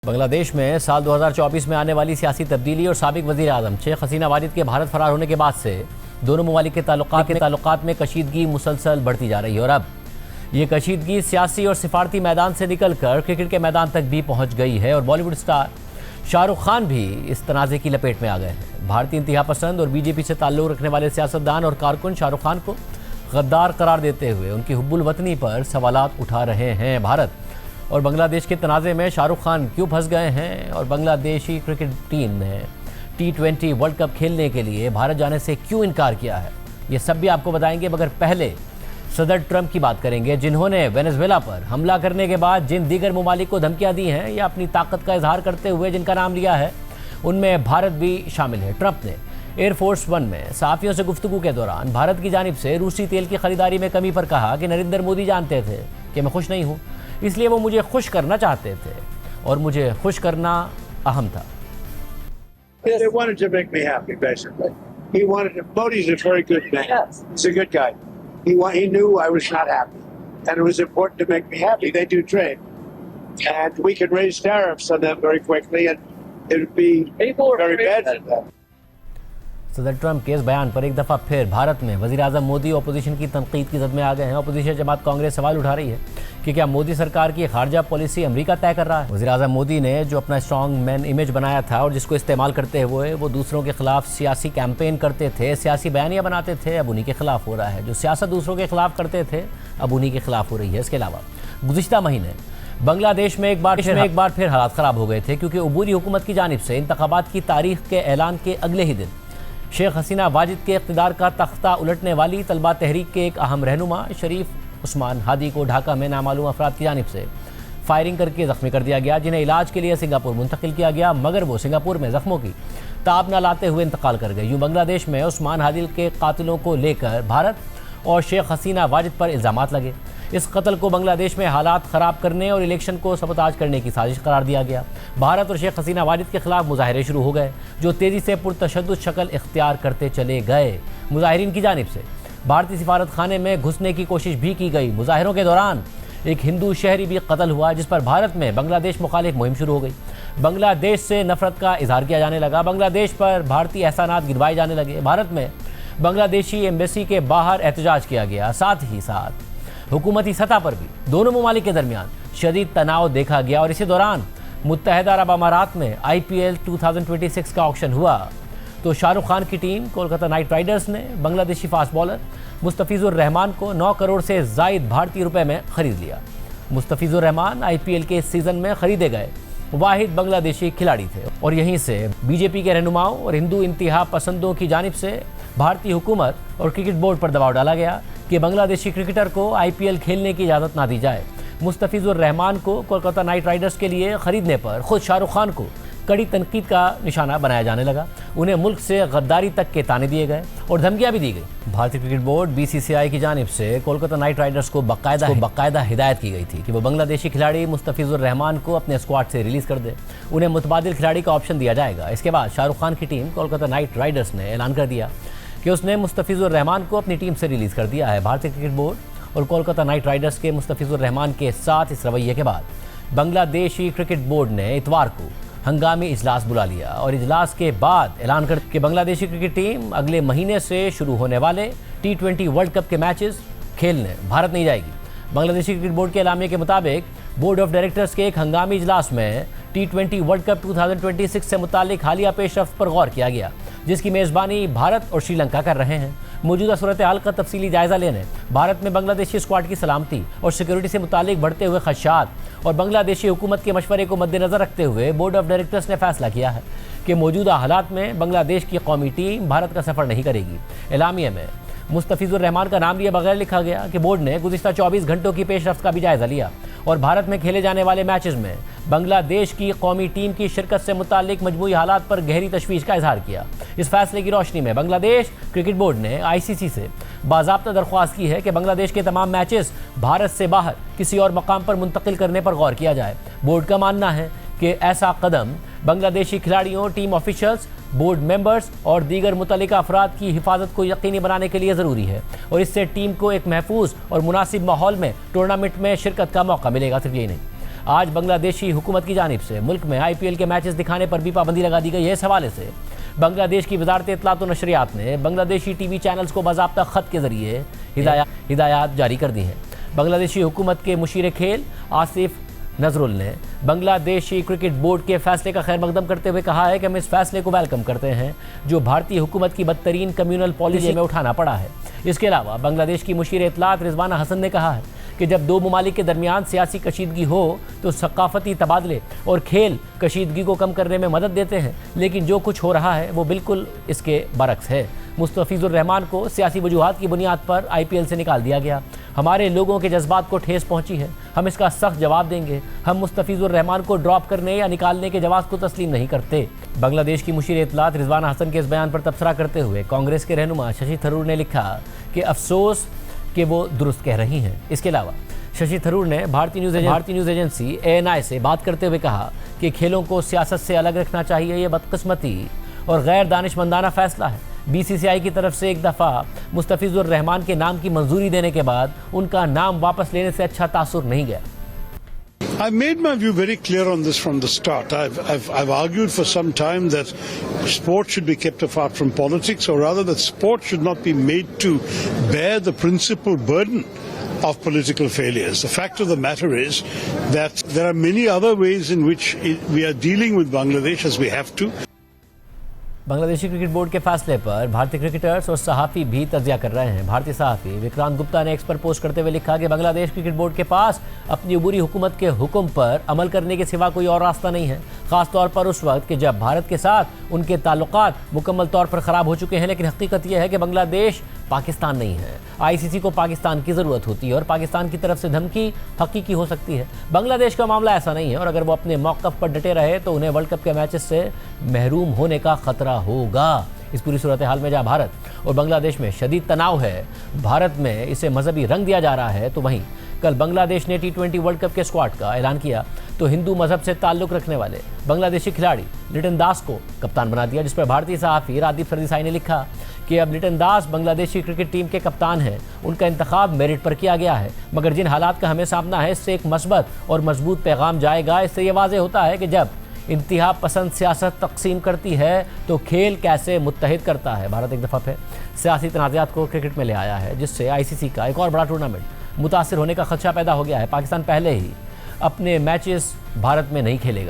बांग्लादेश में साल 2024 में आने वाली सियासी तब्दीली और साबिक वज़ीर आज़म शेख हसीना वाजिद के भारत फरार होने के बाद से दोनों ममालिक के ताल्लुकात में कशीदगी मुसलसल बढ़ती जा रही है और अब ये कशीदगी सियासी और सिफारती मैदान से निकलकर क्रिकेट के मैदान तक भी पहुंच गई है और बॉलीवुड स्टार शाहरुख खान भी इस तनाज़े की लपेट में आ गए हैं। भारतीय इंतहा पसंद और बीजेपी से ताल्लुक़ रखने वाले सियासतदान और कारकुन शाहरुख खान को गद्दार करार देते हुए उनकी हुब्बुल वतनी पर सवालात उठा रहे हैं। भारत और बांग्लादेश के तनाज़े में शाहरुख खान क्यों फंस गए हैं और बांग्लादेशी क्रिकेट टीम ने T20 वर्ल्ड कप खेलने के लिए भारत जाने से क्यों इनकार किया है, ये सब भी आपको बताएंगे। मगर पहले सदर ट्रंप की बात करेंगे, जिन्होंने वेनेजुएला पर हमला करने के बाद जिन दीगर ममालिक को धमकियां दी हैं या अपनी ताकत का इजहार करते हुए जिनका नाम लिया है, उनमें भारत भी शामिल है। ट्रंप ने एयरफोर्स वन में सहाफ़ियों से गुफ्तगू के दौरान भारत की जानिब से रूसी तेल की खरीदारी में कमी पर कहा कि नरेंद्र मोदी जानते थे कि मैं खुश नहीं हूँ, इसलिए वो मुझे खुश करना चाहते थे और मुझे खुश करना अहम था। They wanted to make me happy, basically. He wanted to. Modi's a very good man. Yes. He's a good guy. He knew I was not happy, and it was important to make me happy. They do trade, and we can raise tariffs on them very quickly, and it would be very bad for them. सदर Trump के इस बयान पर एक दफ़ा फिर भारत में वज़ीर आज़म मोदी अपोजिशन की तनकीद की जद में आ गए हैं। अपोजिशन जमात कांग्रेस सवाल उठा रही है कि क्या मोदी सरकार की खारजा पॉलिसी अमेरिका तय कर रहा है। वज़ीर आज़म मोदी ने जो अपना स्ट्रॉन्ग मैन इमेज बनाया था और जिसको इस्तेमाल करते हुए वो दूसरों के खिलाफ सियासी कैंपेन करते थे, सियासी बयानियाँ बनाते थे, अब उन्हीं के खिलाफ हो रहा है। जो सियासत दूसरों के खिलाफ करते थे अब उन्हीं के खिलाफ हो रही है। इसके अलावा गुज़िश्ता महीने बांग्लादेश में एक बार फिर हालात ख़राब हो गए थे, क्योंकि अबूरी हुकूमत की जानिब से इंतखाबात की तारीख के ऐलान के अगले ही दिन शेख हसीना वाजिद के इक़्तिदार का तख्ता उलटने वाली तलबा तहरीक के एक अहम रहनुमा शरीफ उस्मान हादी को ढाका में नामालूम अफराद की जानिब से फायरिंग करके ज़ख्मी कर दिया गया, जिन्हें इलाज के लिए सिंगापुर मुंतकिल किया गया, मगर वो सिंगापुर में ज़ख्मों की ताब न लाते हुए इंतकाल कर गए। यूँ बांग्लादेश में उस्मान हादी के कातिलों को लेकर भारत और शेख हसीना वाजिद पर इल्ज़ामात लगे। इस कत्ल को बांग्लादेश में हालात ख़राब करने और इलेक्शन को सबताज करने की साजिश करार दिया गया। भारत और शेख हसीना वाजिद के खिलाफ मुजाहरे शुरू हो गए, जो तेज़ी से पुरतशद्दुद शक्ल इख्तियार करते चले गए। मुजाहिरीन की जानिब से भारतीय सिफारत खाने में घुसने की कोशिश भी की गई। मुजाहिरों के दौरान एक हिंदू शहरी भी कत्ल हुआ, जिस पर भारत में बांग्लादेश मुखालिफ मुहिम शुरू हो गई। बांग्लादेश से नफरत का इजहार किया जाने लगा, बांग्लादेश पर भारतीय एहसानात गिनवाए जाने लगे। भारत में बांग्लादेशी एम्बेसी के बाहर एहतजाज किया गया। साथ ही साथ हुकूमती सतह पर भी दोनों ममालिक के दरमियान शदीद तनाव देखा गया और इसी दौरान मुत्तहदा अरब अमारात में IPL 2026 का ऑक्शन हुआ तो शाहरुख खान की टीम कोलकाता नाइट राइडर्स ने बांग्लादेशी फास्ट बॉलर मुस्तफिजुर रहमान को 9 करोड़ से ज़ायद भारतीय रुपए में खरीद लिया। मुस्तफिजुर रहमान IPL के इस सीज़न में खरीदे गए वाहिद बांग्लादेशी खिलाड़ी थे और यहीं से बीजेपी के रहनुमाओं और हिंदू इंतहा पसंदों की जानिब से भारतीय हुकूमत और क्रिकेट बोर्ड पर दबाव डाला गया कि बांग्लादेशी क्रिकेटर को IPL खेलने की इजाज़त ना दी जाए। मुस्तफिजुर रहमान को कोलकाता नाइट राइडर्स के लिए ख़रीदने पर ख़ुद शाहरुख खान को कड़ी तनकीद का निशाना बनाया जाने लगा। उन्हें मुल्क से गद्दारी तक के ताने दिए गए और धमकियां भी दी गई। भारतीय क्रिकेट बोर्ड BCCI की जानिब से कोलकाता नाइट राइडर्स को बाकायदा हिदायत की गई थी कि वो बांग्लादेशी खिलाड़ी मुस्तफिजुर रहमान को अपने स्क्वाड से रिलीज़ कर दे। उन्हें मुतबादिल खिलाड़ी का ऑप्शन दिया जाएगा। इसके बाद शाहरुख खान की टीम कोलकाता नाइट राइडर्स ने ऐलान कर दिया कि उसने मुस्तफिजुर रहमान को अपनी टीम से रिलीज़ कर दिया है। भारतीय क्रिकेट बोर्ड और कोलकाता नाइट राइडर्स के मुस्तफिजुर रहमान के साथ इस रवैये के बाद बांग्लादेशी क्रिकेट बोर्ड ने इतवार को हंगामी इजलास बुला लिया और इजलास के बाद ऐलान कर कि बांग्लादेशी क्रिकेट टीम अगले महीने से शुरू होने वाले T20 वर्ल्ड कप के मैचेस खेलने भारत नहीं जाएगी। बांग्लादेशी क्रिकेट बोर्ड के एलामिया के मुताबिक बोर्ड ऑफ डायरेक्टर्स के एक हंगामी इजलास में T20 वर्ल्ड कप 2026 से मुतालिक हालिया पेशरफ्त पर गौर किया गया, जिसकी मेज़बानी भारत और श्रीलंका कर रहे हैं। मौजूदा सूरत हाल का तफसीली जायज़ा लेने, भारत में बांग्लादेशी स्क्वाड की सलामती और सिक्योरिटी से मुतालिक बढ़ते हुए खदशात और बांग्लादेशी हुकूमत के मशवरे को मद्देनज़र रखते हुए बोर्ड ऑफ डायरेक्टर्स ने फैसला किया है कि मौजूदा हालात में बांग्लादेश की कौमी टीम भारत का सफ़र नहीं करेगी। एलामिया में मुस्तफिजुर रहमान का नाम लिए बगैर लिखा गया कि बोर्ड ने गुज़िश्ता 24 घंटों की पेशरफ्त का भी जायज़ा लिया और भारत में खेले जाने वाले मैचेस में बांग्लादेश की कौमी टीम की शिरकत से मुतालिक मजमूई हालात पर गहरी तशवीश का इजहार किया। इस फैसले की रोशनी में बांग्लादेश क्रिकेट बोर्ड ने ICC से बाज़ाब्ता दरख्वास्त की है कि बांग्लादेश के तमाम मैचेस भारत से बाहर किसी और मकाम पर मुंतकिल करने पर गौर किया जाए। बोर्ड का मानना है कि ऐसा कदम बांग्लादेशी खिलाड़ियों, टीम ऑफिशल्स, बोर्ड मेंबर्स और दीगर मुतल्लिका अफराद की हिफाजत को यकीनी बनाने के लिए ज़रूरी है और इससे टीम को एक महफूज और मुनासिब माहौल में टूर्नामेंट में शिरकत का मौका मिलेगा। सिर्फ यही नहीं, आज बांग्लादेशी हुकूमत की जानिब से मुल्क में IPL के मैचेस दिखाने पर भी पाबंदी लगा दी गई है। इस हवाले से बांग्लादेश की वजारत इत्तलात व नशरियात ने बांग्लादेशी TV चैनल्स को बाज़ाब्ता ख़त के ज़रिए हिदायत जारी कर दी हैं। बांग्लादेशी हुकूमत के मुशीर खेल आसिफ नजरुल ने बांग्लादेशी क्रिकेट बोर्ड के फैसले का खैर मकदम करते हुए कहा है कि हम इस फैसले को वेलकम करते हैं जो भारतीय हुकूमत की बदतरीन कम्यूनल पॉलिसी में उठाना पड़ा है। इसके अलावा बांग्लादेश की मुशीर इत्तलात रिजवाना हसन ने कहा है कि जब दो ममालिक के दरमियान सियासी कशीदगी हो तो सकाफती तबादले और खेल कशीदगी को कम करने में मदद देते हैं, लेकिन जो कुछ हो रहा है वो बिल्कुल इसके बरक्स है। मुस्तफीजुर रहमान को सियासी वजूहात की बुनियाद पर IPL से निकाल दिया गया। हमारे लोगों के जज्बात को ठेस पहुंची है, हम इसका सख्त जवाब देंगे। हम मुस्तफीजुर रहमान को ड्रॉप करने या निकालने के जवाब को तस्लीम नहीं करते। बांग्लादेश की मुशीर इत्तलात रिजवाना हसन के इस बयान पर तबसरा करते हुए कांग्रेस के रहनुमा शशि थरूर ने लिखा कि अफसोस कि वो दुरुस्त कह रही हैं। इसके अलावा शशि थरूर ने भारतीय न्यूज़ एजेंसी ANI से बात करते हुए कहा कि खेलों को सियासत से अलग रखना चाहिए। ये बदकिस्मती और गैर दानिशमंदाना फैसला है। BCCI की तरफ से एक दफ़ा मुस्तफीजुर रहमान के नाम की मंजूरी देने के बाद उनका नाम वापस लेने से अच्छा तासुर नहीं गया। I've made my view very clear on this from the start. I've argued for some time that sport should be kept apart from politics, or rather that sport should not be made to bear the principal burden of political failures. The fact of the matter is that there are many other ways in which we are dealing with Bangladesh as we have to. Bangladeshi cricket board के फैसले पर भारतीय cricketers और सहाफ़ी भी तजिया कर रहे हैं। भारतीय सहाफ़ी विक्रांत गुप्ता ने एक्स पर पोस्ट करते हुए लिखा कि बांग्लादेश क्रिकेट बोर्ड के पास अपनी अबूरी हुकूमत के हुक्म पर अमल करने के सिवा कोई और रास्ता नहीं है, ख़ास तौर पर उस वक्त कि जब भारत के साथ उनके ताल्लुकात मुकम्मल तौर पर ख़राब हो चुके हैं। लेकिन हकीकत यह है कि बांग्लादेश पाकिस्तान नहीं है। ICC को पाकिस्तान की ज़रूरत होती है और पाकिस्तान की तरफ से धमकी हकीकी हो सकती है। बांग्लादेश का मामला ऐसा नहीं है और अगर वो अपने मौक़िफ़ पर डटे रहे तो उन्हें वर्ल्ड कप के मैचेस से महरूम होने का ख़तरा होगा। इस पूरी सूरत हाल में जहाँ भारत और बांग्लादेश में शदीद तनाव है, भारत में इसे मजहबी रंग दिया जा रहा है, तो वहीं कल बांग्लादेश ने T20 वर्ल्ड कप के स्क्वाड का ऐलान किया तो हिंदू मजहब से ताल्लुक़ रखने वाले बांग्लादेशी खिलाड़ी लिटन दास को कप्तान बना दिया, जिस पर भारतीय सहाफ़ी रादीप सरदेसाई ने लिखा कि अब लिटन दास बांग्लादेशी क्रिकेट टीम के कप्तान हैं। उनका इंतखाब मेरिट पर किया गया है, मगर जिन हालात का हमें सामना है इससे एक मस्बत और मजबूत पैगाम जाएगा। इससे ये वाज़ेह होता है कि जब इंतहा पसंद सियासत तकसीम करती है तो खेल कैसे मुत्तहिद करता है। भारत एक दफ़ा फिर सियासी तनाज़ात को क्रिकेट में ले आया है, जिससे ICC का एक और बड़ा टूर्नामेंट मुतासिर होने का खदशा पैदा हो गया है। पाकिस्तान पहले ही अपने मैचेस भारत में नहीं खेलेगा।